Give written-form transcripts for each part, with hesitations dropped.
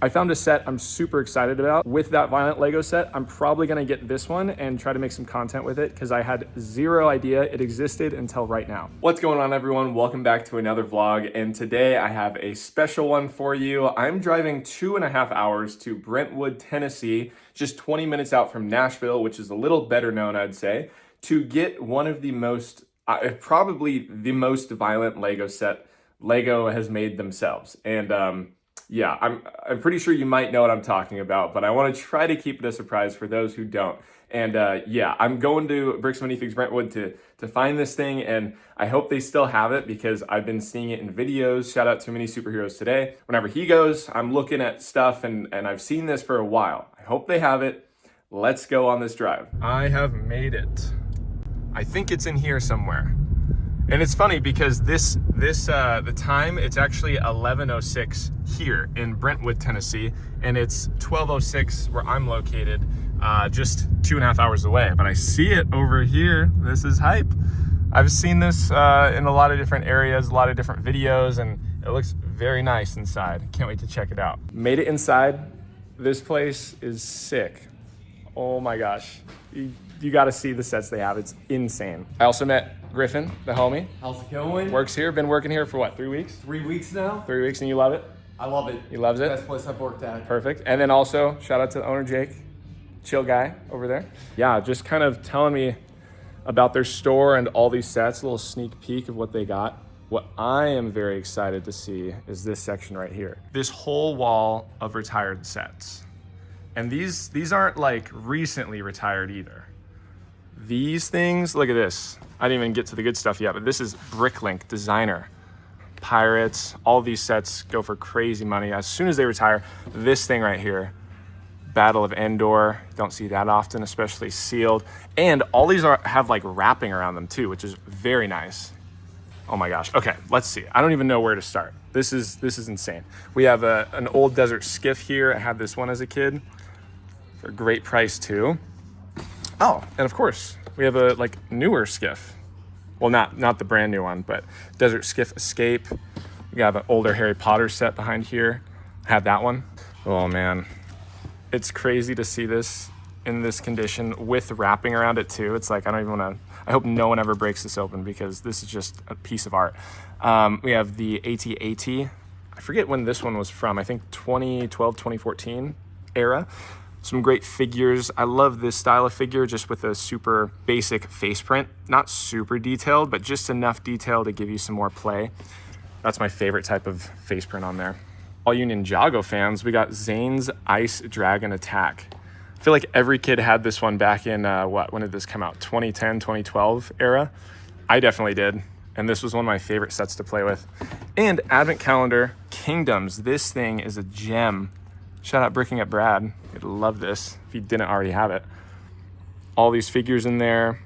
I found a set I'm super excited about. With that Violent Lego set, I'm probably gonna get this one and try to make some content with it because I had zero idea it existed until right now. What's going on, everyone? Welcome back to another vlog, and today I have a special one for you. I'm driving 2.5 hours to Brentwood, Tennessee, just 20 minutes out from Nashville, which is a little better known, I'd say, to get one of the most, probably the most violent Lego set Lego has made themselves. And yeah, I'm pretty sure you might know what I'm talking about, but I want to try to keep it a surprise for those who don't. And yeah, I'm going to Bricks and Minifigs Brentwood to find this thing, and I hope they still have it because I've been seeing it in videos. Shout out to Mini Superheroes today. Whenever he goes, I'm looking at stuff, and I've seen this for a while. I hope they have it. Let's go on this drive. I have made it. I think it's in here somewhere. And it's funny because the time, it's actually 11:06 here in Brentwood, Tennessee, and it's 12:06 where I'm located, just 2.5 hours away. But I see it over here. This is hype. I've seen this in a lot of different areas, a lot of different videos, and it looks very nice inside. Can't wait to check it out. Made it inside. This place is sick. Oh my gosh. You got to see the sets they have. It's insane. I also met Griffin, the homie. How's it going? Works here. Been working here for what, 3 weeks? 3 weeks now. 3 weeks, and you love it? I love it. He loves it? Best place I've worked at. Perfect. And then also, shout out to the owner, Jake. Chill guy over there. Yeah, just kind of telling me about their store and all these sets, a little sneak peek of what they got. What I am very excited to see is this section right here. This whole wall of retired sets. And these aren't like recently retired either. These things, look at this. I didn't even get to the good stuff yet, but this is Bricklink Designer. Pirates, all these sets go for crazy money. As soon as they retire, this thing right here, Battle of Endor, don't see that often, especially sealed. And all these have like wrapping around them too, which is very nice. Oh my gosh. Okay, let's see. I don't even know where to start. This is insane. We have an old desert skiff here. I had this one as a kid for a great price too. Oh, and of course, we have a like newer skiff. Well, not the brand new one, but Desert Skiff Escape. We have an older Harry Potter set behind here. I had that one. Oh man, it's crazy to see this in this condition with wrapping around it too. It's like, I don't even want to, I hope no one ever breaks this open because this is just a piece of art. We have the AT-AT. I forget when this one was from. I think 2012, 2014 era. Some great figures. I love this style of figure just with a super basic face print. Not super detailed, but just enough detail to give you some more play. That's my favorite type of face print on there. All you Ninjago fans, we got Zane's Ice Dragon Attack. I feel like every kid had this one back in, when did this come out? 2010, 2012 era? I definitely did. And this was one of my favorite sets to play with. And Advent Calendar Kingdoms. This thing is a gem. Shout out Bricking at Brad. You'd love this if you didn't already have it. All these figures in there.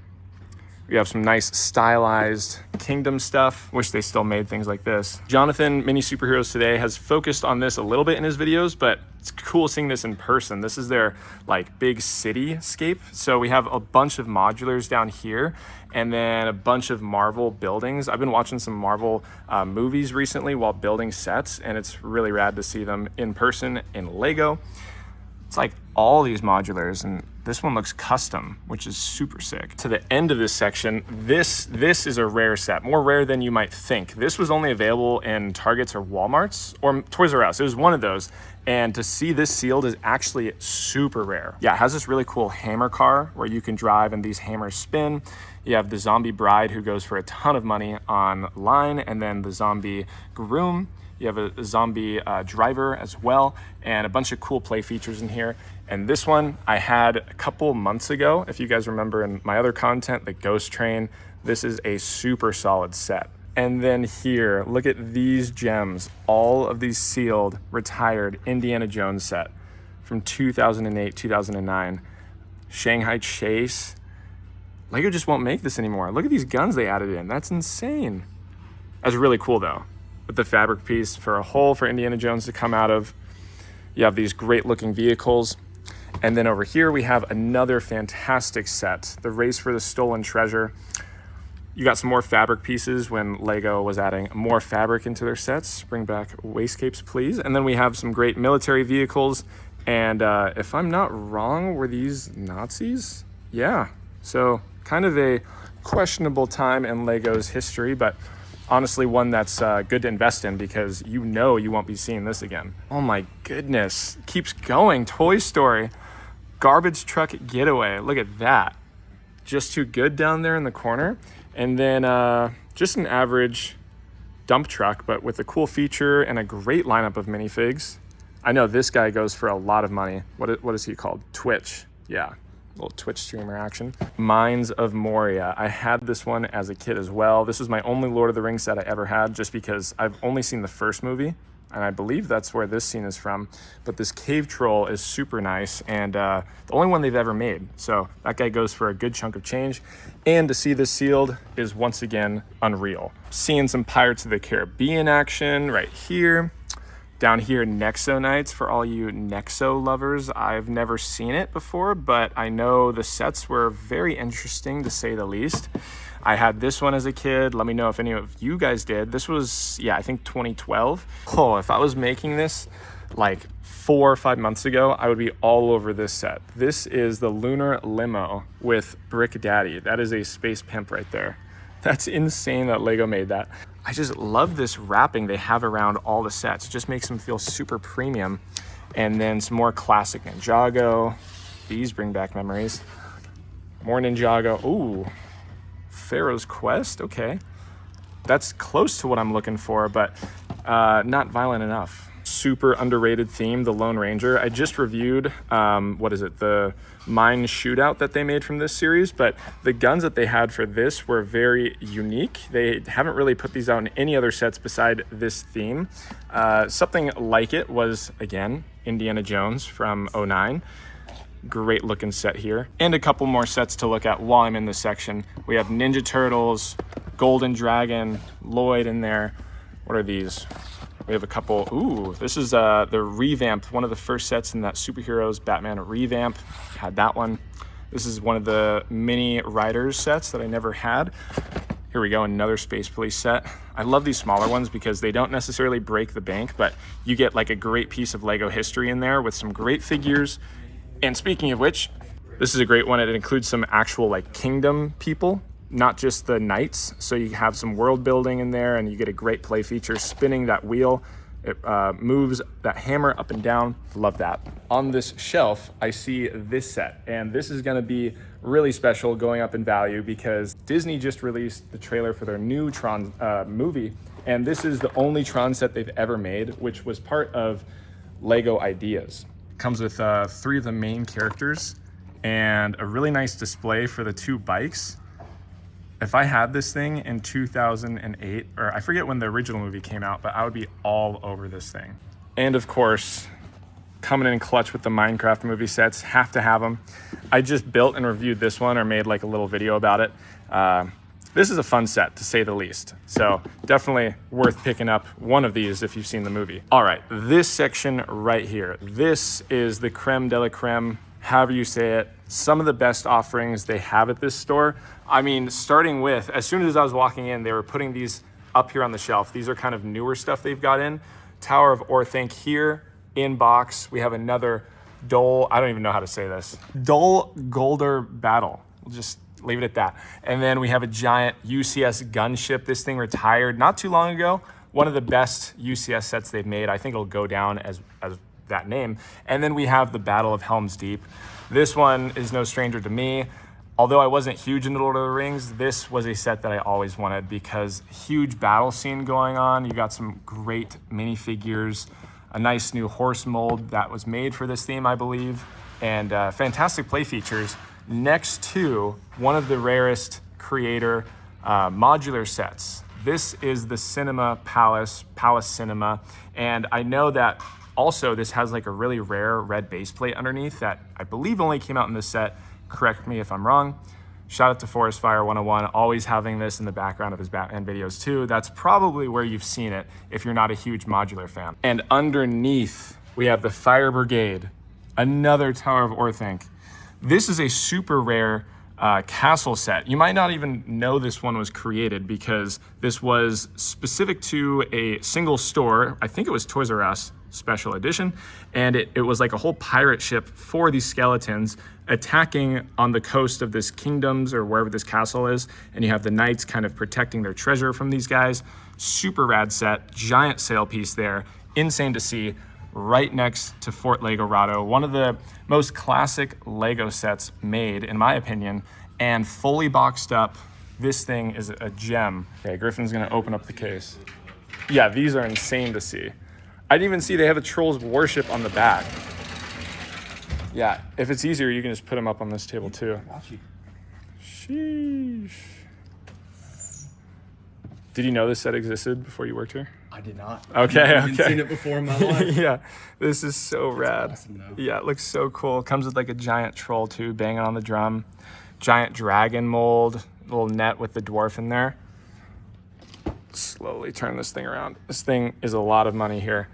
We have some nice stylized Kingdom stuff. Wish they still made things like this. Jonathan, Mini Superheroes Today, has focused on this a little bit in his videos, but it's cool seeing this in person. This is their like big cityscape. So we have a bunch of modulars down here and then a bunch of Marvel buildings. I've been watching some Marvel movies recently while building sets, and it's really rad to see them in person in Lego. It's like all these modulars, and this one looks custom, which is super sick. To the end of this section, this is a rare set, more rare than you might think. This was only available in Targets or Walmarts or Toys R Us. It was one of those. And to see this sealed is actually super rare. Yeah, it has this really cool hammer car where you can drive and these hammers spin. You have the Zombie Bride who goes for a ton of money online, and then the Zombie Groom. You have a zombie driver as well, and a bunch of cool play features in here. And this one I had a couple months ago. If you guys remember in my other content, the Ghost Train, this is a super solid set. And then here, look at these gems. All of these sealed, retired Indiana Jones set from 2008, 2009. Shanghai Chase. Lego just won't make this anymore. Look at these guns they added in. That's insane. That's really cool though. With the fabric piece for a hole for Indiana Jones to come out of. You have these great looking vehicles. And then over here we have another fantastic set, the Race for the Stolen Treasure. You got some more fabric pieces when Lego was adding more fabric into their sets. Bring back wastegapes, please. And then we have some great military vehicles. And if I'm not wrong, were these Nazis? Yeah. So kind of a questionable time in Lego's history, but honestly one that's good to invest in because you know you won't be seeing this again. Oh my goodness. Keeps going. Toy Story. Garbage truck getaway. Look at that. Just too good down there in the corner. And then just an average dump truck, but with a cool feature and a great lineup of minifigs. I know this guy goes for a lot of money. What is he called? Twitch. Yeah, little Twitch streamer action. Mines of Moria. I had this one as a kid as well. This was my only Lord of the Rings set I ever had just because I've only seen the first movie. And I believe that's where this scene is from. But this cave troll is super nice and the only one they've ever made. So that guy goes for a good chunk of change. And to see this sealed is once again unreal. Seeing some Pirates of the Caribbean action right here. Down here, Nexo Nights for all you Nexo lovers. I've never seen it before, but I know the sets were very interesting to say the least. I had this one as a kid. Let me know if any of you guys did. This was, yeah, I think 2012. Oh, if I was making this like 4 or 5 months ago, I would be all over this set. This is the Lunar Limo with Brick Daddy. That is a space pimp right there. That's insane that Lego made that. I just love this wrapping they have around all the sets. It just makes them feel super premium. And then some more classic Ninjago. These bring back memories. More Ninjago. Ooh. Pharaoh's Quest, okay. That's close to what I'm looking for, but not violent enough. Super underrated theme, the Lone Ranger. I just reviewed, the mine shootout that they made from this series, but the guns that they had for this were very unique. They haven't really put these out in any other sets beside this theme. Something like it was, again, Indiana Jones from '09. Great looking set here. And a couple more sets to look at while I'm in this section. We have Ninja Turtles, Golden Dragon, Lloyd in there. What are these? We have a couple. Ooh, this is the revamped, one of the first sets in that Superheroes Batman revamp. Had that one. This is one of the mini Riders sets that I never had. Here we go, another Space Police set. I love these smaller ones because they don't necessarily break the bank, but you get like a great piece of Lego history in there with some great figures. And speaking of which, this is a great one. It includes some actual like kingdom people, not just the knights. So you have some world building in there and you get a great play feature spinning that wheel. It moves that hammer up and down. Love that. On this shelf, I see this set, and this is gonna be really special going up in value because Disney just released the trailer for their new Tron movie. And this is the only Tron set they've ever made, which was part of Lego Ideas. Comes with 3 of the main characters and a really nice display for the 2 bikes. If I had this thing in 2008, or I forget when the original movie came out, but I would be all over this thing. And of course, coming in clutch with the Minecraft movie sets, have to have them. I just built and reviewed this one or made like a little video about it. This is a fun set to say the least. So definitely worth picking up one of these if you've seen the movie. All right, this section right here. This is the creme de la creme, however you say it. Some of the best offerings they have at this store. I mean, starting with, as soon as I was walking in, they were putting these up here on the shelf. These are kind of newer stuff they've got in. Tower of Orthanc here in box. We have another Dole, I don't even know how to say this. Dole Golder Battle. We'll just leave it at that. And then we have a giant UCS gunship. This thing retired not too long ago. One of the best UCS sets they've made. I think it'll go down as that name. And then we have the Battle of Helm's Deep. This one is no stranger to me. Although I wasn't huge into Lord of the Rings, this was a set that I always wanted because huge battle scene going on. You got some great minifigures, a nice new horse mold that was made for this theme, I believe, and fantastic play features next to one of the rarest creator modular sets. This is the Cinema Palace Cinema, and I know that also this has like a really rare red base plate underneath that I believe only came out in this set. Correct me if I'm wrong. Shout out to Forest Fire 101, always having this in the background of his Batman videos too. That's probably where you've seen it if you're not a huge modular fan. And underneath, we have the Fire Brigade, another Tower of Orthanc. This is a super rare castle set. You might not even know this one was created because this was specific to a single store. I think it was Toys R Us special edition. And it was like a whole pirate ship for these skeletons attacking on the coast of this kingdoms or wherever this castle is. And you have the knights kind of protecting their treasure from these guys. Super rad set, giant sail piece there. Insane to see. Right next to Fort Legorado, one of the most classic Lego sets made, in my opinion, and fully boxed up. This thing is a gem. Okay, Griffin's gonna open up the case. Yeah, these are insane to see. I didn't even see they have a Trolls Worship on the back. Yeah, if it's easier, you can just put them up on this table too. Sheesh. Did you know this set existed before you worked here? I did not. Okay, I haven't seen it before in my life. Yeah, this is so rad. Awesome, though. Yeah, it looks so cool. Comes with like a giant troll too, banging on the drum. Giant dragon mold, little net with the dwarf in there. Slowly turn this thing around. This thing is a lot of money here.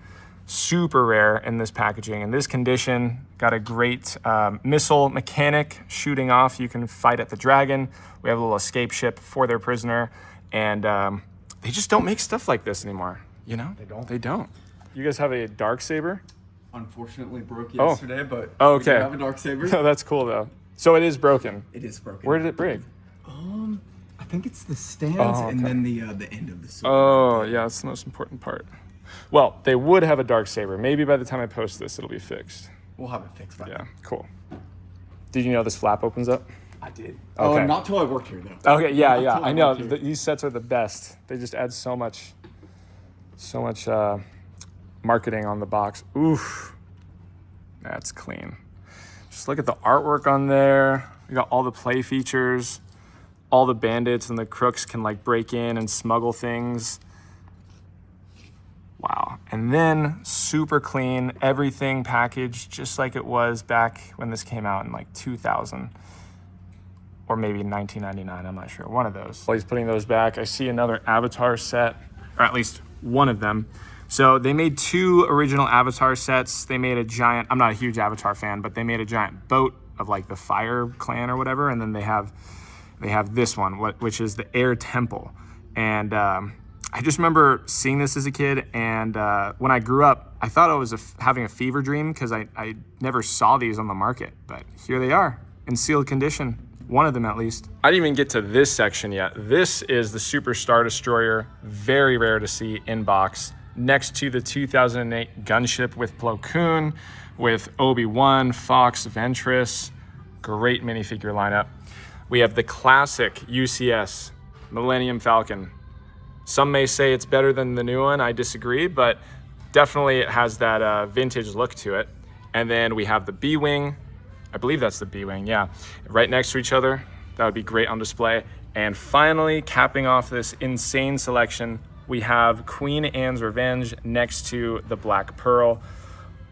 Super rare in this packaging. In this condition, got a great missile mechanic shooting off. You can fight at the dragon. We have a little escape ship for their prisoner. And they just don't make stuff like this anymore. You know? They don't. You guys have a Darksaber? Unfortunately broke yesterday, but oh, we do okay. have a Darksaber. Oh, that's cool though. So it is broken. It is broken. Where did it break? I think it's the stands Oh, and okay. then the end of the sword. Oh, yeah, that's the most important part. Well, they would have a Darksaber. Maybe by the time I post this, it'll be fixed. We'll have it fixed by Yeah, then. cool. Did you know this flap opens up? I did. Okay. Oh, not till I worked here though. Okay, yeah, Not yeah. till I know. worked here. These sets are the best. They just add so much marketing on the box. Oof. That's clean. Just look at the artwork on there. We got all the play features. All the bandits and the crooks can like break in and smuggle things. Wow. And then super clean, everything packaged just like it was back when this came out in like 2000 or maybe 1999, I'm not sure, one of those. While he's putting those back, I see another Avatar set, or at least one of them. So they made two original Avatar sets. They made a giant, I'm not a huge Avatar fan, but they made a giant boat of like the Fire Clan or whatever. And then they have this one, which is the Air Temple. And I just remember seeing this as a kid. And when I grew up, I thought I was having a fever dream because I never saw these on the market. But here they are in sealed condition. One of them at least. I didn't even get to this section yet. This is the Super Star Destroyer. Very rare to see in box. Next to the 2008 gunship with Plo Koon, with Obi-Wan, Fox, Ventress. Great minifigure lineup. We have the classic UCS Millennium Falcon. Some may say it's better than the new one. I disagree, but definitely it has that vintage look to it. And then we have the B-Wing. I believe that's the B-Wing, yeah. Right next to each other. That would be great on display. And finally, capping off this insane selection, we have Queen Anne's Revenge next to the Black Pearl.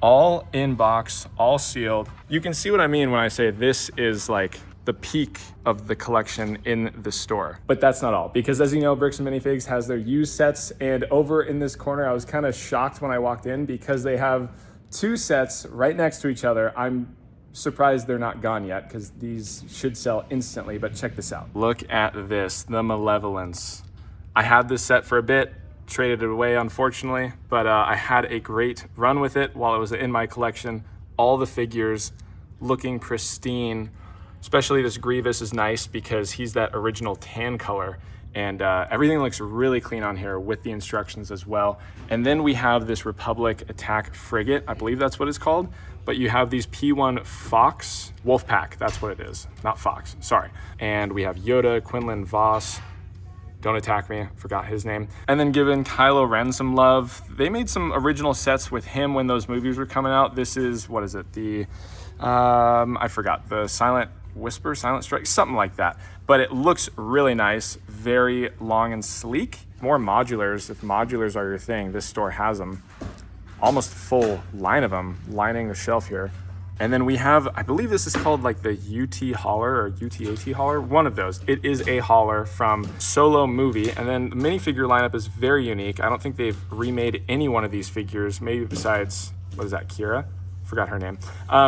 All in box, all sealed. You can see what I mean when I say this is like the peak of the collection in the store. But that's not all, because as you know, Bricks and Minifigs has their used sets, and over in this corner, I was kind of shocked when I walked in because they have two sets right next to each other. I'm surprised they're not gone yet because these should sell instantly, but check this out. Look at this, the Malevolence. I had this set for a bit, traded it away unfortunately, but I had a great run with it while it was in my collection. All the figures looking pristine, especially this Grievous is nice because he's that original tan color, and everything looks really clean on here with the instructions as well. And then we have this Republic Attack Frigate, I believe that's what it's called, but you have these P1 Fox, Wolfpack, that's what it is, not Fox, sorry. And we have Yoda, Quinlan Voss, don't attack me, forgot his name. And then giving Kylo Ren some love. They made some original sets with him when those movies were coming out. This is, what is it? The, I forgot, the Silent Whisper, Silent Strike, something like that. But it looks really nice, very long and sleek. More modulars, if modulars are your thing, this store has them. Almost full line of them lining the shelf here. And then we have, I believe this is called like the UT Hauler or UTAT Hauler, one of those. It is a hauler from Solo movie. And then the minifigure lineup is very unique. I don't think they've remade any one of these figures, maybe besides, what is that, Kira? Forgot her name.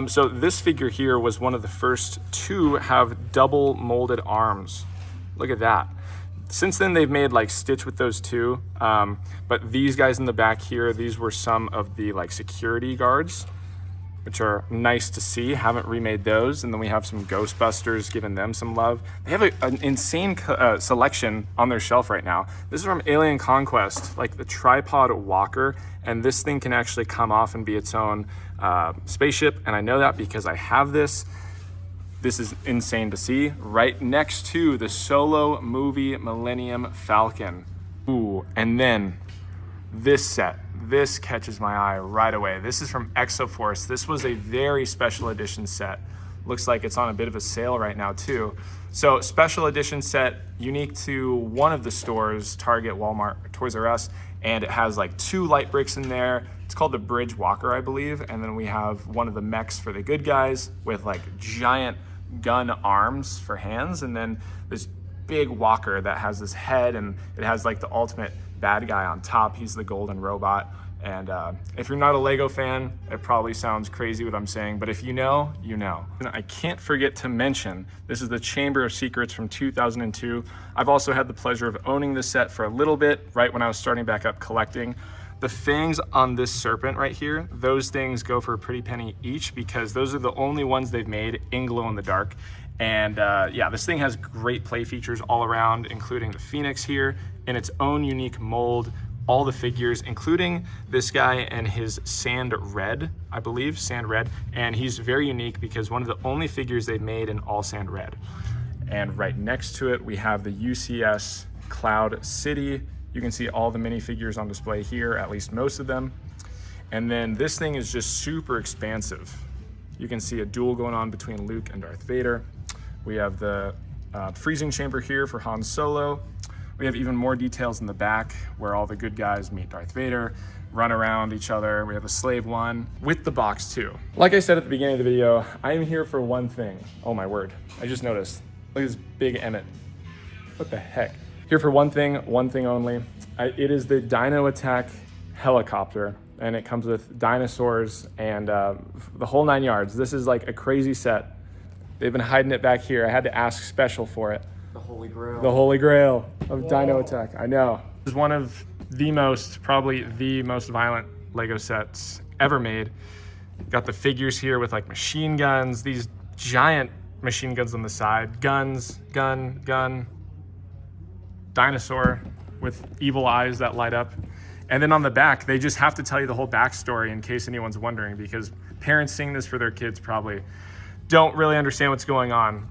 So this figure here was one of the first to have double molded arms. Look at that. Since then, they've made like Stitch with those two. But these guys in the back here, these were some of the like security guards, which are nice to see. Haven't remade those. And then we have some Ghostbusters, giving them some love. They have an insane selection on their shelf right now. This is from Alien Conquest, like the tripod walker. And this thing can actually come off and be its own spaceship. And I know that because I have this. This is insane to see. Right next to the Solo movie Millennium Falcon. Ooh, and then this set. This catches my eye right away. This is from Exoforce. This was a very special edition set. Looks like it's on a bit of a sale right now too. So special edition set, unique to one of the stores, Target, Walmart, Toys R Us, and it has like 2 light bricks in there. It's called the Bridge Walker, I believe. And then we have one of the mechs for the good guys with like giant gun arms for hands. And then this big walker that has this head, and it has like the ultimate bad guy on top. He's the golden robot. And if you're not a Lego fan, it probably sounds crazy what I'm saying, but if you know, you know. And I can't forget to mention, this is the Chamber of Secrets from 2002. I've also had the pleasure of owning this set for a little bit, right when I was starting back up collecting. The fangs on this serpent right here, those things go for a pretty penny each because those are the only ones they've made in glow in the dark. And yeah, this thing has great play features all around, including the Phoenix here in its own unique mold, all the figures, including this guy and his Sand Red, I believe, Sand Red. And he's very unique because one of the only figures they've made in all Sand Red. And right next to it, we have the UCS Cloud City. You can see all the minifigures on display here, at least most of them. And then this thing is just super expansive. You can see a duel going on between Luke and Darth Vader. We have the freezing chamber here for Han Solo. We have even more details in the back where all the good guys meet Darth Vader, run around each other. We have a slave one with the box too. Like I said at the beginning of the video, I am here for one thing. Oh my word, I just noticed. Look at this big Emmett. What the heck? Here for one thing only. It is the Dino Attack helicopter, and it comes with dinosaurs and the whole 9 yards. This is like a crazy set. They've been hiding it back here. I had to ask special for it. The Holy Grail. The Holy Grail of Dino Attack. I know. This is one of the most, probably the most violent Lego sets ever made. Got the figures here with like machine guns, these giant machine guns on the side, guns, gun, dinosaur with evil eyes that light up. And then on the back, they just have to tell you the whole backstory in case anyone's wondering, because parents seeing this for their kids probably don't really understand what's going on.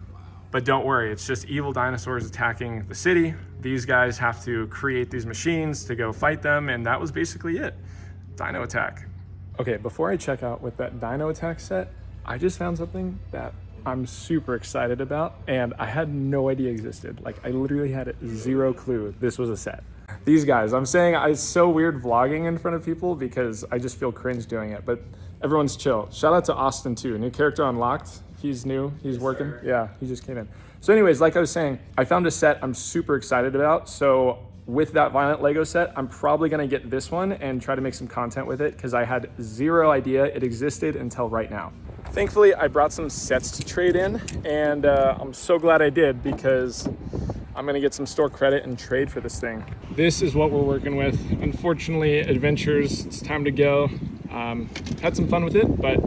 But don't worry, it's just evil dinosaurs attacking the city. These guys have to create these machines to go fight them, and that was basically it. Dino Attack. Okay, before I check out with that Dino Attack set, I just found something that I'm super excited about, and I had no idea existed. Like, I literally had zero clue this was a set. These guys, I'm saying it's so weird vlogging in front of people because I just feel cringe doing it, but everyone's chill. Shout out to Austin too, new character unlocked. He's new, he's working. Yeah, he just came in. So anyways, like I was saying, I found a set I'm super excited about. So with that Violent Lego set, I'm probably gonna get this one and try to make some content with it because I had zero idea it existed until right now. Thankfully, I brought some sets to trade in, and I'm so glad I did because I'm gonna get some store credit and trade for this thing. This is what we're working with. Unfortunately, Adventures, it's time to go. Had some fun with it, but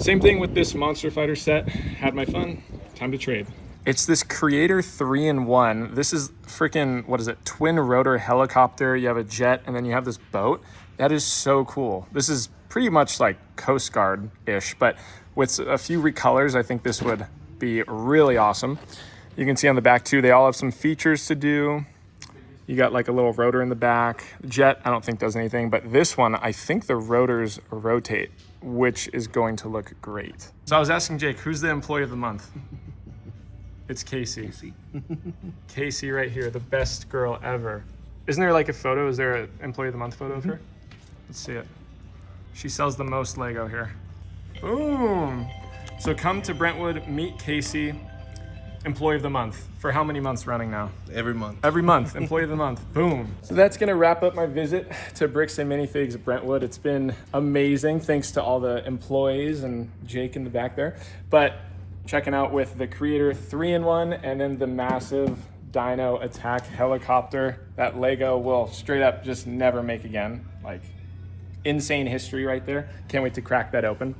same thing with this Monster Fighter set. Had my fun, time to trade. It's this Creator 3-in-1. This is freaking, what is it? Twin rotor helicopter. You have a jet and then you have this boat. That is so cool. This is pretty much like Coast Guard-ish, but with a few recolors, I think this would be really awesome. You can see on the back too, they all have some features to do. You got like a little rotor in the back. Jet, I don't think does anything, but this one, I think the rotors rotate, which is going to look great. So I was asking Jake, who's the employee of the month? It's Casey. Casey right here, the best girl ever. Isn't there like a photo? Is there an employee of the month photo of her? Let's see it. She sells the most Lego here. Boom. So come to Brentwood, meet Casey. Employee of the Month. For how many months running now? Every month. Every month, Employee of the Month. Boom. So that's gonna wrap up my visit to Bricks and Minifigs Brentwood. It's been amazing, thanks to all the employees and Jake in the back there. But checking out with the Creator 3-in-1 and then the massive Dino Attack helicopter. That Lego will straight up just never make again. Like, insane history right there. Can't wait to crack that open.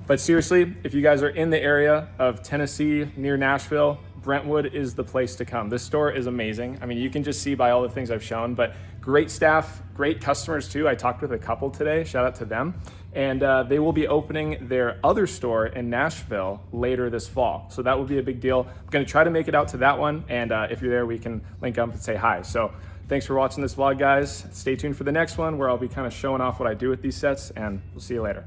But seriously, if you guys are in the area of Tennessee, near Nashville, Brentwood is the place to come. This store is amazing. I mean, you can just see by all the things I've shown, but great staff, great customers too. I talked with a couple today, shout out to them. And they will be opening their other store in Nashville later this fall. So that will be a big deal. I'm gonna try to make it out to that one. And if you're there, we can link up and say hi. So thanks for watching this vlog, guys. Stay tuned for the next one where I'll be kind of showing off what I do with these sets, and we'll see you later.